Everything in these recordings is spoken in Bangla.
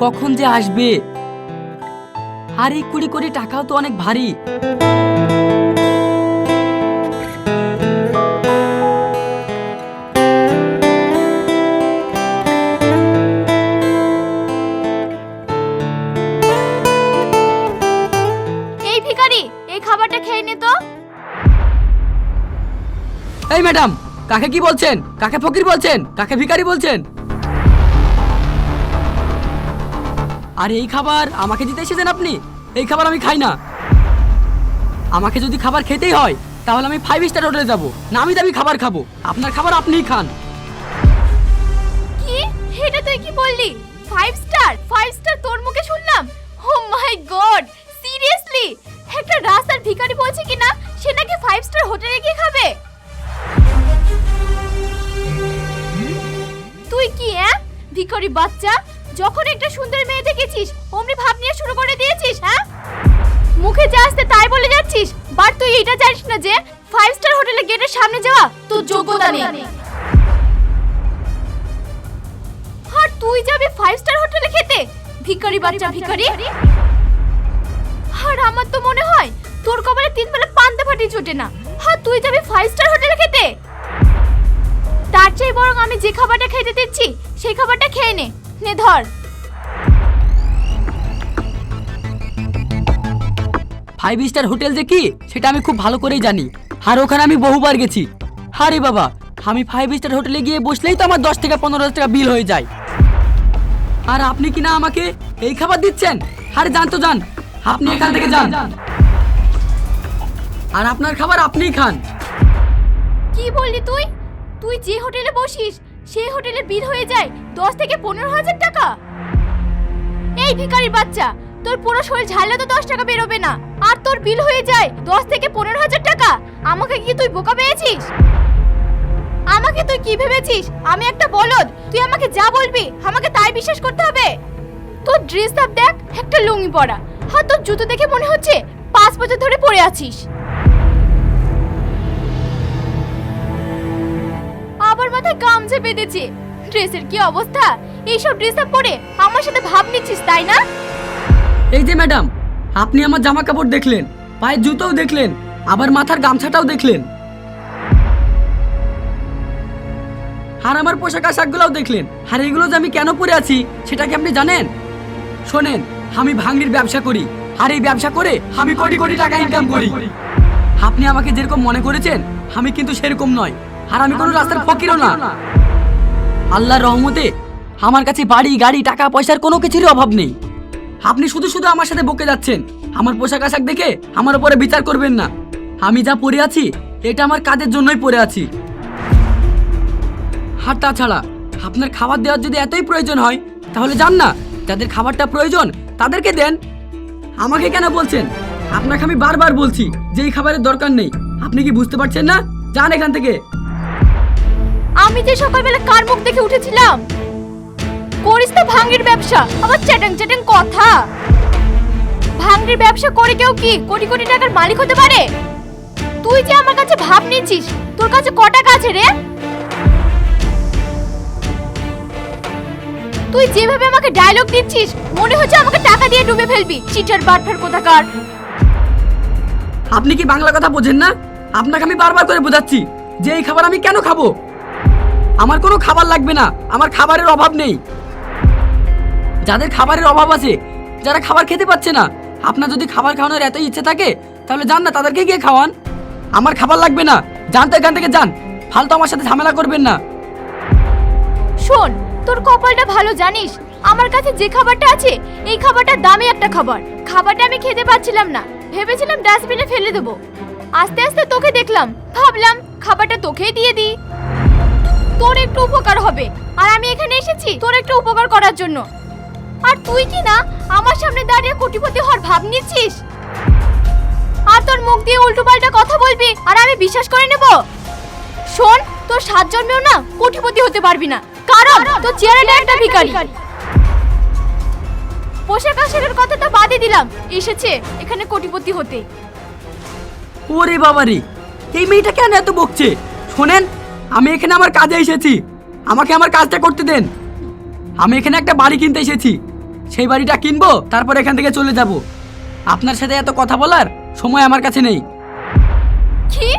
কখন যে আসবে। আর এই 20 কোটি টাকাও তো অনেক ভারী। এই ভিখারি, এই খাবারটা খেয়ে নে তো। এই ম্যাডাম, কাকে কি বলছেন? কাকে ফকির বলছেন? কাকে ভিখারি বলছেন? আর এই খাবার আমাকে দিতে এসেছেন আপনি? এই খাবার আমি খাই না। আমাকে যদি খাবার খেতেই হয় তাহলে আমি 5 স্টার হোটেলে যাব, নামি দামি খাবার খাবো। আপনার খাবার আপনিই খান। কি? এটা তুই কি বললি? 5 স্টার? 5 স্টার তোর মুখে শুনলাম? ও মাই গড, সিরিয়াসলি? একটা রাস্তার ভিখারি বলছে কিনা সে নাকি 5 স্টার হোটেলে গিয়ে খাবে? তুই কি ভিখারি বাচ্চা, যখন একটা সুন্দর মেয়ে দেখেছিস অমনি ভাব নিয়ে শুরু করে দিয়েছিস? মুখে যা আসছে তাই বলে যাচ্ছিস, বাট তুই এটা জানিস না যে 5 স্টার হোটেলে গেটের সামনে যাওয়া তোর যোগ্যতা নেই। আর তুই যাবি 5 স্টার হোটেলে খেতে? ভিখারি বাচ্চা ভিখারি। আর আমার তো মনে হয় তোর কপালে 3 বেলা পান্তা ফাটি জোটে না। আর তুই যাবি 5 স্টার হোটেলে খেতে? তার চেয়ে বরং আমি যে খাবারটা খেতে দিচ্ছি সেই খাবারটা খেয়ে নে। নে ধর। 5 স্টার হোটেল যে কি সেটা আমি খুব ভালো করেই জানি, আর ওখানে আমি বহুবার গেছি। আরে বাবা, আমি 5 স্টার হোটেলে গিয়ে বসলেই তো আমার 10 থেকে 15,000 টাকা বিল হয়ে যায়। আর আপনি কি না আমাকে এই খাবার দিচ্ছেন? আরে যান তো যান, আপনি এখান থেকে যান, আর আপনার খাবার আপনিই খান। কি বললি তুই? তুই যে হোটেলে বসিস সেই হোটেলের বিল হয়ে যায় 10 থেকে 15,000 টাকা? এই ভিখারি বাচ্চা, তোর পুরো শরীর ঝাড়লে তো 10 টাকা বেরোবে না, আর তোর বিল হয়ে যায় 10 থেকে 15,000 টাকা। আমাকে কি তুই বোকা পেয়েছিস? আমাকে তুই কি ভেবেছিস আমি একটা বলদ? তুই আমাকে যা বলবি আমাকে তাই বিশ্বাস করতে হবে? তোর ড্রেস আপ দেখ, একটা লুঙ্গি পরা, আর তোর জুতো দেখে মনে হচ্ছে 5 বছর ধরে পরে আছিস। আবার মাথায় গামছা বেঁধেছে। ড্রেসের কি অবস্থা! এইসব ড্রেস আপ পরে আমার সাথে ভাব নিচ্ছিস তাই না? এই যে ম্যাডাম, আপনি আমার জামা কাপড় দেখলেন, পায়ের জুতোও দেখলেন, আবার মাথার গামছাটাও দেখলেন, আর আমার পোশাক আশাকগুলোও দেখলেন। আর এগুলো যে আমি কেন পরে আছি সেটা কি আপনি জানেন? শোনেন, আমি ভাঙড়ির ব্যবসা করি, আর এই ব্যবসা করে আমি কোটি কোটি টাকা ইনকাম করি। আপনি আমাকে যেরকম মনে করেছেন আমি কিন্তু সেরকম নয়, আর আমি কোনো রাস্তার ফকিরও না। আল্লাহর রহমতে আমার কাছে বাড়ি গাড়ি টাকা পয়সার কোনো কিছুরই অভাব নেই। আপনি শুধু শুধু আমার সাথে বকে যাচ্ছেন। আমার পোশাক আশাক দেখে আমার উপরে বিচার করবেন না। আমি যা পরে আছি এটা আমার কাজের জন্যই পরে আছি। আর তাছাড়া আপনার খাবার দেওয়ার যদি এতই প্রয়োজন হয় তাহলে যান না, যাদের খাবারটা প্রয়োজন তাদেরকে দেন। আমাকে কেন বলছেন? আপনাকে আমি বারবার বলছি যে এই খাবারের দরকার নেই। আপনি কি বুঝতে পারছেন না? যান এখান থেকে। আমি যে সকালবেলা কার মুখ দেখে উঠেছিলাম? করিস তো ভাঙড়ির ব্যবসা, আবার চ্যাটাং চ্যাটাং কথা। ভাঙড়ির ব্যবসা করে কেউ কি কোটি কোটি টাকার মালিক হতে পারে? তুই যে আমার কাছে ভাব নিচ্ছিস, তোর কাছে ক টাকা আছে রে? তুই যেভাবে আমাকে ডায়লগ দিচ্ছিস মনে হচ্ছে আমাকে টাকা দিয়ে ডুবে ফেলবি। চিটার বাটফার কোথাকার। আপনি কি বাংলা কথা বোঝেন না? আপনাকে আমি বারবার করে বোঝাচ্ছি যে এই খাবার আমি কেন খাবো। আমার কোনো খাবার লাগবে না, আমার খাবারের অভাব নেই। যাদের খাবারের অভাব আছে, যারা খাবার খেতে পাচ্ছে না, আপনার যদি খাবার খাওয়ানোর এতই ইচ্ছে থাকে তাহলে যান না, তাদেরকে গিয়ে খাওয়ান। আমার খাবার লাগবে না, যান তো এখান থেকে যান। ফালতু আমার সাথে ঝামেলা করবেন না। শোন, তোর কপালটা ভালো জানিস, আমার কাছে যে খাবারটা আছে এই খাবারটা দামি একটা খাবার। খাবারটা আমি খেতে পাচ্ছিলাম না, ভেবেছিলাম ডাস্টবিনে ফেলে দেবো। আস্তে আস্তে তোকে দেখলাম, ভাবলাম খাবারটা তোকেই দিয়ে দিই, তোর একটু উপকার হবে। আর আমি এখানে এসেছি তোর একটু উপকার করার জন্য। আর তুই কি না আমার সামনে দাঁড়িয়ে কোটিপতি হওয়ার ভাব নিচ্ছিস? আর তোর মুখ দিয়ে উল্টোপাল্টা কথা বলবি আর আমি বিশ্বাস করে নেব? শোন, তোর 7 জন্মেও না কোটিপতি হতে পারবি না, কারণ তোর চেহারাটা একটা ভিখারি। পোশাক আশাকের কথাটা বাদই দিলাম, এসেছে এখানে কোটিপতি হতে। ওরে বাবারে, এই মেয়েটা কেন এত বকছে? শোনেন, আমি এখানে আমার কাজে এসেছি, আমাকে আমার কাজটা করতে দেন। আমি এখানে একটা বাড়ি কিনতে এসেছি, সেই বাড়িটা কিনবো, তারপর এখান থেকে চলে যাব। আপনার সাথে এত কথা বলার সময় আমার কাছে নেই। কি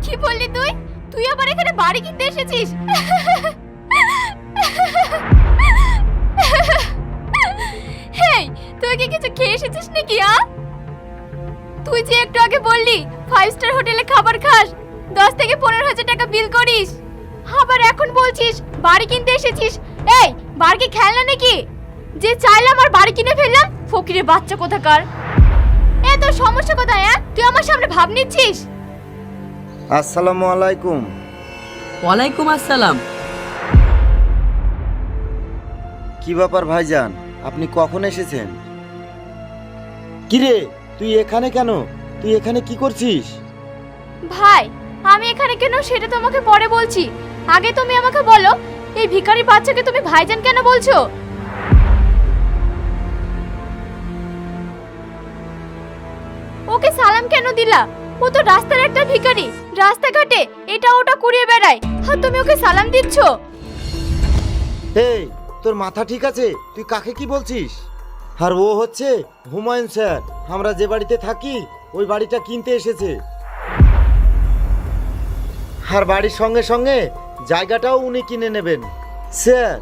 কি বললি তুই? তুই আবার এখানে বাড়ি কিনতে এসেছিস? হেই, তুই কি কিছু খেয়ে এসেছিস নাকি? তুই যে একটু আগে বললি 5 স্টার হোটেলে খাবার খাস, 10 থেকে 15,000 টাকা বিল করিস, আবার এখন বলছিস বাড়ি কিনতে এসেছিস। এই, বাড়ি কি খেলনা নাকি যে চাইলাম আর বাড়ি কিনে ফেললাম? ফকিরের বাচ্চা কোথাকার। এ তোর সমস্যা কোথায়? তুই আমার সামনে ভাব নিচ্ছিস? আসসালামু আলাইকুম। ওয়ালাইকুম আসসালাম। কি ব্যাপার ভাইজান, আপনি কখন এসেছেন? কিরে, তুই এখানে কেন? তুই এখানে কি করছিস? ভাই, আমি এখানে কেন সেটা তোমাকে পরে বলছি। আগে তুমি আমাকে বলো, এই ভিখারি বাচ্চাকে তুমি ভাইজান কেন বলছো? ওকে সালাম কেন দিলা? ও তো রাস্তার একটা ভিখারি, রাস্তাঘাটে এটা ওটা কুড়িয়ে বেড়ায়, আর তুমি ওকে সালাম দিচ্ছ? এই, তোর মাথা ঠিক আছে? তুই কাকে কি বলছিস? আর ও হচ্ছে হুমায়ুন স্যার, আমরা যে বাড়িতে থাকি ওই বাড়িটা কিনতে এসেছে। আর বাড়ির সঙ্গে সঙ্গে জায়গাটাও উনি কিনে নেবেন। স্যার,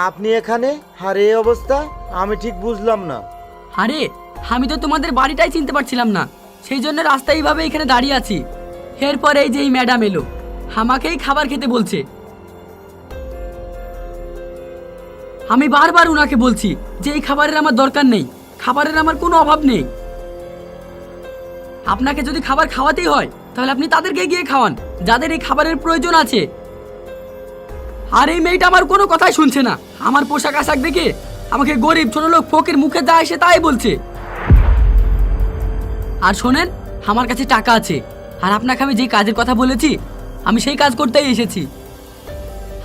আপনি এখানে আর এই অবস্থা, আমি ঠিক বুঝলাম না। আরে, আমি তো তোমাদের বাড়িটাই চিনতে পারছিলাম না, সেই জন্য রাস্তায় এইভাবে এখানে দাঁড়িয়ে আছি। এরপরে এই যে এই ম্যাডাম এলো, আমাকেই খাবার খেতে বলছে। আমি বারবার উনাকে বলছি যে এই খাবারের আমার দরকার নেই, খাবারের আমার কোনো অভাব নেই। আপনাকে যদি খাবার খাওয়াতেই হয় তাহলে আপনি তাদেরকে গিয়ে খাওয়ান যাদের এই খাবারের প্রয়োজন আছে। আর এই মেয়েটা আমার কোনো কথাই শুনছে না, আমার পোশাক আশাক দেখে আমাকে গরিব ছোট লোক ফকির মুখে যা এসে তাই বলছে। আর শোনেন, আমার কাছে টাকা আছে, আর আপনাকে আমি যে কাজের কথা বলেছি আমি সেই কাজ করতেই এসেছি।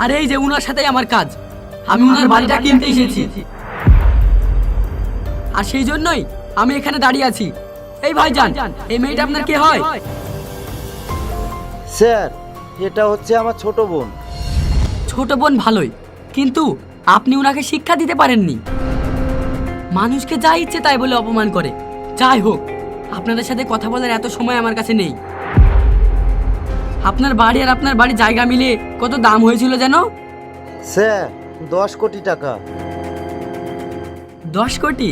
আর এই যে উনার সাথেই আমার কাজ, আমি উনার বাড়িটা কিনতে এসেছি, আর সেই জন্যই আমি এখানে দাঁড়িয়ে আছি। এই ভাইজান, এই মেয়েটা আপনার কে হয়? স্যার, এটা হচ্ছে আমার ছোট বোন। ছোট বোন ভালোই, কিন্তু আপনি উনাকে শিক্ষা দিতে পারেননি। মানুষকে যা ইচ্ছে তাই বলে অপমান করে। যাই হোক, আপনাদের সাথে কথা বলার এত সময় আমার কাছে নেই। আপনার বাড়ি আর আপনার বাড়ির জায়গা মিলে কত দাম হয়েছিল যেন? স্যার, 10 কোটি টাকা। 10 কোটি?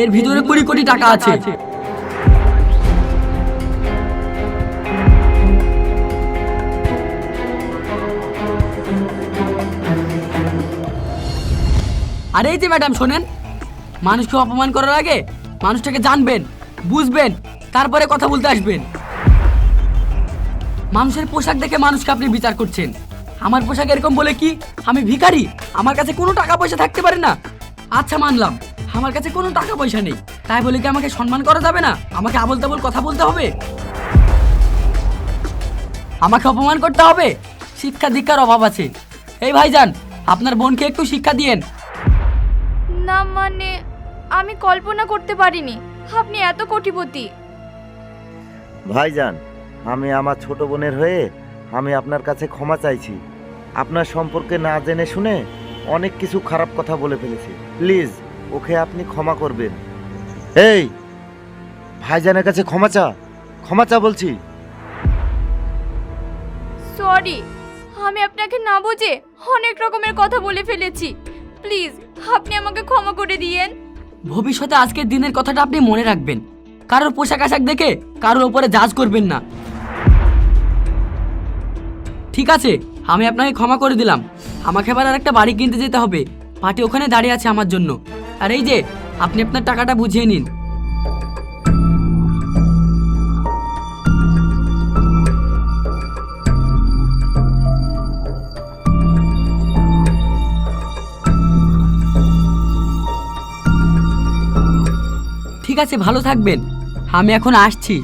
এর ভিতরে 20 কোটি টাকা আছে। আর এই যে ম্যাডাম শোনেন, মানুষকে অপমান করার আগে মানুষটাকে জানবেন, বুঝবেন, তারপরে কথা বলতে আসবেন। মানুষের পোশাক দেখে মানুষকে আপনি বিচার করছেন। আমার পোশাক এরকম বলে কি আমি ভিখারি? আমার কাছে কোনো টাকা পয়সা থাকতে পারে না? আচ্ছা মানলাম, আমার কাছে কোনো টাকা পয়সা নেই, তাই বলে কি আমাকে সম্মান করা যাবে না? আমাকে আবোল তাবোল কথা বলতে হবে? আমাকে অপমান করতে হবে? শিক্ষা দীক্ষার অভাব আছে। এই ভাইজান, আপনার বোনকে একটু শিক্ষা দিয়েন। না মানে, আমি কল্পনা করতে পারিনি আপনি এত কোটিপতি। ভাইজান, আমি আমার ছোট বোনের হয়ে আমি আপনার কাছে ক্ষমা চাইছি। আপনার সম্পর্কে না জেনে শুনে অনেক কিছু খারাপ কথা বলে ফেলেছি। প্লিজ ওকে আপনি ক্ষমা করবেন। এই, ভাইজানের কাছে ক্ষমা চা বলছি। সরি, আমি আপনাকে না বুঝে অনেক রকমের কথা বলে ফেলেছি। প্লিজ আপনি আমাকে ক্ষমা করে দিয়েন। ভবিষ্যতে আজকের দিনের কথাটা আপনি মনে রাখবেন। কারোর পোশাক আশাক দেখে কারোর উপরে জাজ করবেন না, ঠিক আছে? আমি আপনাকে ক্ষমা করে দিলাম। আমাকে এবার আর একটা বাড়ি কিনতে যেতে হবে, পার্টি ওখানে দাঁড়িয়ে আছে আমার জন্য। আর এই যে, আপনি আপনার টাকাটা বুঝিয়ে নিন। ঠিক আছে, ভালো থাকবেন, আমি এখন আসছি।